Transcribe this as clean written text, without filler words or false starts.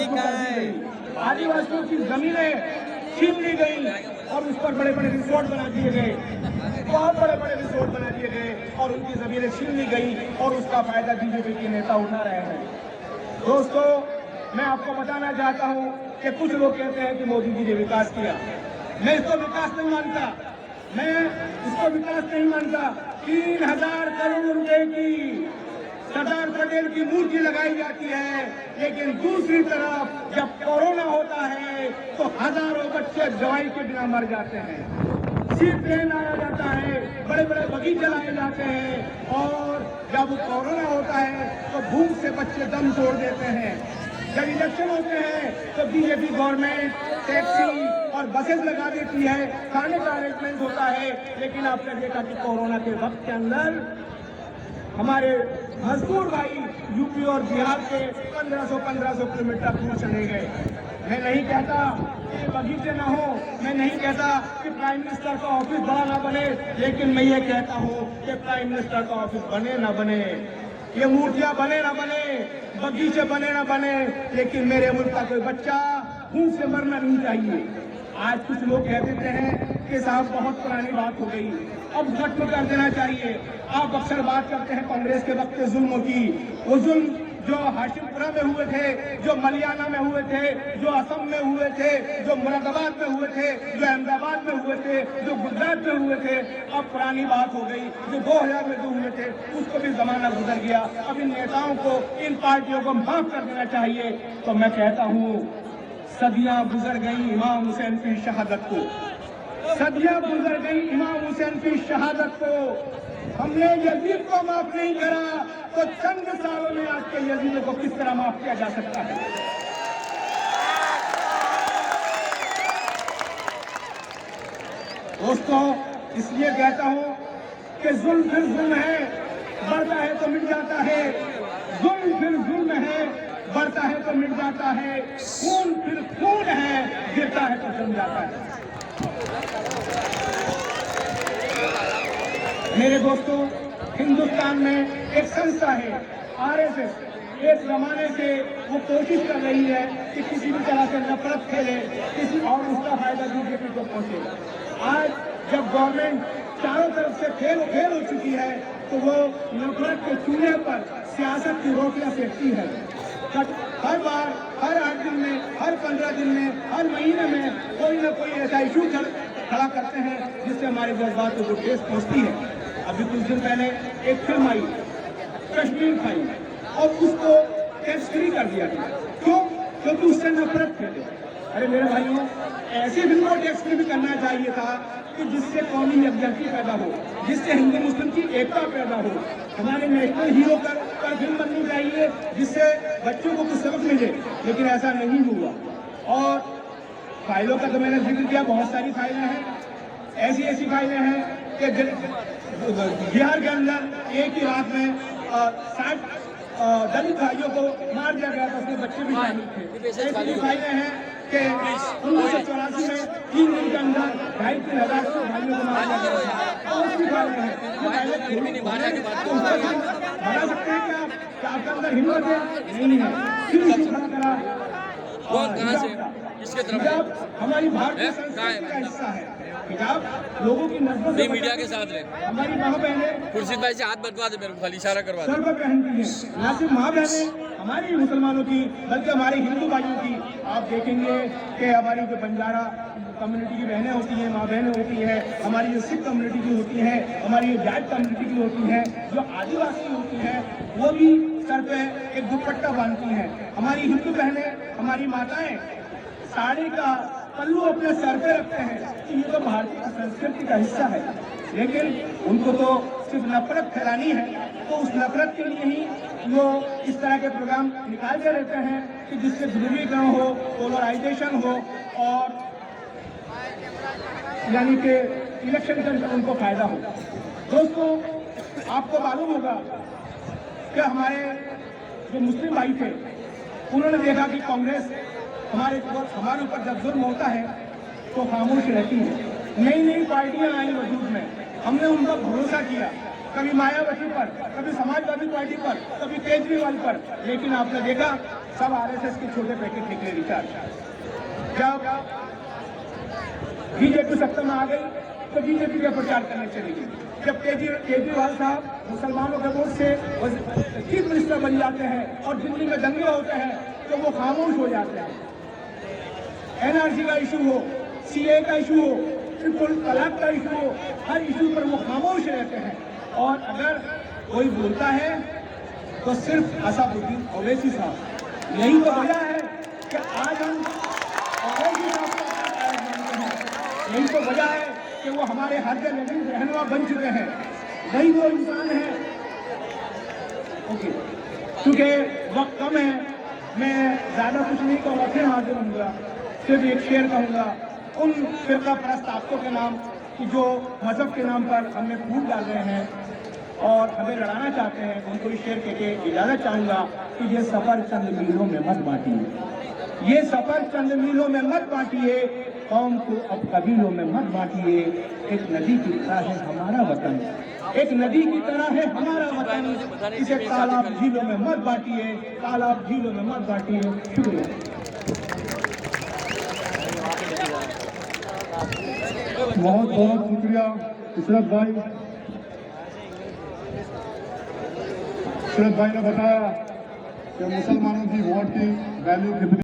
आदिवासियों की जमीनें छीन ली गई और उस पर बड़े बड़े रिसोर्ट बना दिए गए, बहुत बड़े बड़े रिसोर्ट बना दिए गए और उनकी जमीनें छीन ली गई और उसका फायदा बीजेपी के नेता उठा रहे हैं। दोस्तों, मैं आपको बताना चाहता हूं कि कुछ लोग कहते हैं कि मोदी जी ने विकास किया। मैं इसको विकास नहीं मानता, मैं इसको विकास नहीं मानता। 3000 करोड़ रुपए की सरदार पटेल की मूर्ति लगाई जाती है, लेकिन दूसरी तरफ जब कोरोना होता है तो हजारों बच्चे दवाई के बिना मर जाते हैं। सी प्लेन आया जाता है, बड़े बड़े बगीचे लाए जाते हैं और जब कोरोना होता है तो भूख से बच्चे दम तोड़ देते हैं। जब इलेक्शन होते हैं तो बीजेपी गवर्नमेंट टैक्सी और बसेस लगा देती है, खाने का अरेंजमेंट होता है। लेकिन आपने देखा कि कोरोना के वक्त के अंदर हमारे मजदूर भाई यूपी और बिहार के 1500 किलोमीटर दूर चले गए। मैं नहीं कहता कि बगीचे ना हो, मैं नहीं कहता कि प्राइम मिनिस्टर का ऑफिस बड़ा ना बने, लेकिन मैं ये कहता हूँ कि प्राइम मिनिस्टर का ऑफिस बने ना बने, ये मूर्तियां बने ना बने, बगीचे बने ना बने, लेकिन मेरे मुल्क का कोई बच्चा भूख से मरना नहीं चाहिए। आज कुछ लोग कह देते हैं कि साहब बहुत पुरानी बात हो गई, अब खत्म कर देना चाहिए। आप अक्सर बात करते हैं कांग्रेस के वक्त के जुल्म की, वो जुल्म जो हाशिमपुरा में हुए थे, जो मलियाना में हुए थे, जो असम में हुए थे, जो मुरादाबाद में हुए थे, जो अहमदाबाद में हुए थे, जो गुजरात में हुए थे, अब पुरानी बात हो गई। जो 2000 में जो हुए थे उसको भी जमाना गुजर गया। अब इन नेताओं को, इन पार्टियों को माफ कर देना चाहिए। तो मैं कहता हूँ सदियां गुजर गई इमाम हुसैन की शहादत को, सदियां गुजर गई इमाम हुसैन की शहादत को। हमने यजीद को माफ नहीं करा तो चंद सालों में आज के यजीदों को किस तरह माफ किया जा सकता है। दोस्तों, इसलिए कहता हूं कि जुल्म फिर जुल्म है, बढ़ता है तो मिट जाता है। जुल्म फिर जुल्म है, बढ़ता है तो मिट जाता है। खून फिर खून है, गिरता है तो जम जाता है। मेरे दोस्तों, हिंदुस्तान में एक संस्था है आरएसएस, एक जमाने से वो कोशिश कर रही है कि किसी भी तरह से नफरत फैले, किसी और उसका फायदा बीजेपी को पहुंचे। आज जब गवर्नमेंट चारों तरफ से फेल हो चुकी है तो वो नफरत के चूल्हे पर सियासत की रोटियां सेकती है। हर बार, हर 8 दिन में, हर 15 दिन में, हर महीने में कोई ना कोई ऐसा इशू खड़ा करते हैं जिससे हमारे जज्बात को ठेस पहुंचती है। अभी कुछ दिन पहले एक फिल्म आई कश्मीर फाइल और उसको टैक्स फ्री कर दिया गया। क्यों? क्योंकि उससे नफरत फैले। अरे मेरे भाइयों, ऐसी फिल्म को टैक्स फ्री भी करना चाहिए था कि जिससे कौमी यकजहती पैदा हो, जिससे हिंदू मुस्लिम की एकता पैदा हो। हमारे नेशनल हीरो पर फिल्म बननी चाहिए जिससे बच्चों को कुछ सबक मिले, लेकिन ऐसा नहीं हुआ। और फाइलों का तो मैंने जिक्र किया, बहुत सारी फाइलें हैं, ऐसी फाइलें हैं कि बिहार के अंदर एक ही रात में 60 दलित भाइयों को मार दिया गया था, उसमें बच्चे भी शामिल थे। ऐसी फाइलें हैं कि 1984 में 3 दिन के अंदर 2,500-3,000 भाइयों को मार दिया गया था। और भी फाइलें हैं बना सकते हैं क्या आपके अंदर हिम्मत है? नहीं है। फिर इशू खड़ा करा हिजाब हमारी भारतीय संस्कृति का हिस्सा है। हिजाब लोगों की नजरों से मीडिया के साथ रहे। हमारी माँ बहनें खुर्शीद भाई से हाथ बटवा दे, मेरे को खाली इशारा करवा दे। सर पर पहनती है, ना सिर्फ माँ बहनें हमारी मुसलमानों की बल्कि हमारे हिंदू भाइयों की। आप देखेंगे कि हमारी जो बंजारा कम्युनिटी की बहनें होती हैं, माँ बहनें होती हैं, हमारी जो सिख कम्युनिटी की होती हैं, हमारी जो जाट कम्युनिटी की होती हैं, जो आदिवासी होती हैं, वो भी सर पे एक दुपट्टा बांधती हैं। हमारी हिंदू बहनें, हमारी माताएं साड़ी का पल्लू अपने सर पे रखते हैं कि ये तो भारतीय संस्कृति का हिस्सा है। लेकिन उनको तो सिर्फ नफरत फैलानी है, तो उस नफरत के लिए ही वो इस तरह के प्रोग्राम निकालते रहते हैं कि जिससे ध्रुवीकरण हो, पोलराइजेशन हो और यानी कि इलेक्शन के अंदर उनको फायदा हो। दोस्तों, आपको मालूम होगा कि हमारे जो मुस्लिम भाई थे उन्होंने देखा कि कांग्रेस हमारे ऊपर जब जुल्म होता है तो खामोश रहती है। नई नई पार्टियां आई वजूद में, हमने उनका भरोसा किया कभी मायावती पर, कभी समाजवादी पार्टी पर, कभी केजरीवाल पर, लेकिन आपने देखा सब आरएसएस के छोटे पैकेट निकले रिचार्ज। जब बीजेपी सत्ता में आ गई तो बीजेपी का प्रचार करने चली गई। जब केजरीवाल साहब मुसलमानों के वोट से चीफ मिनिस्टर बन जाते हैं और दिल्ली में दंगे होते हैं तो वो खामोश हो जाते हैं। एनआरसी का इशू हो, सीए का इशू हो, ट्रिपल तलाक का इशू हो, हर इशू पर वो खामोश रहते हैं। और अगर कोई बोलता है तो सिर्फ असदुद्दीन ओवैसी साहब। यही तो वजह है कि आज हम ओवैसी साहब को मानते हैं। यही तो वजह है कि वो हमारे हर जगह रहनुमा बन चुके हैं। वही वो इंसान है। ओके, क्योंकि वक्त कम है, मैं ज्यादा कुछ नहीं कहूँगा, फिर हाजिर होऊंगा। सिर्फ एक शेर कहूँगा उन फिरका परस्त ताकतों के नाम कि जो मजहब के नाम पर हमें फूट डाल रहे हैं और हमें लड़ाना चाहते हैं। उनको इस शेर के इजाजत चाहूँगा कि ये सफर चंद मीलों में मत बांटिए, ये सफर चंद मीलों में मत बांटिए, कौम को अब कबीलों में मत बांटिए। एक नदी की तरह है हमारा वतन, एक नदी की तरह है हमारा वतन, इसे तालाब झीलों में मत बांटिए, तालाब झीलों में मत बांटिए। शुक्रिया। बहुत बहुत शुक्रिया इशरत भाई। इशरत भाई ने बताया कि मुसलमानों की वोट की वैल्यू कितनी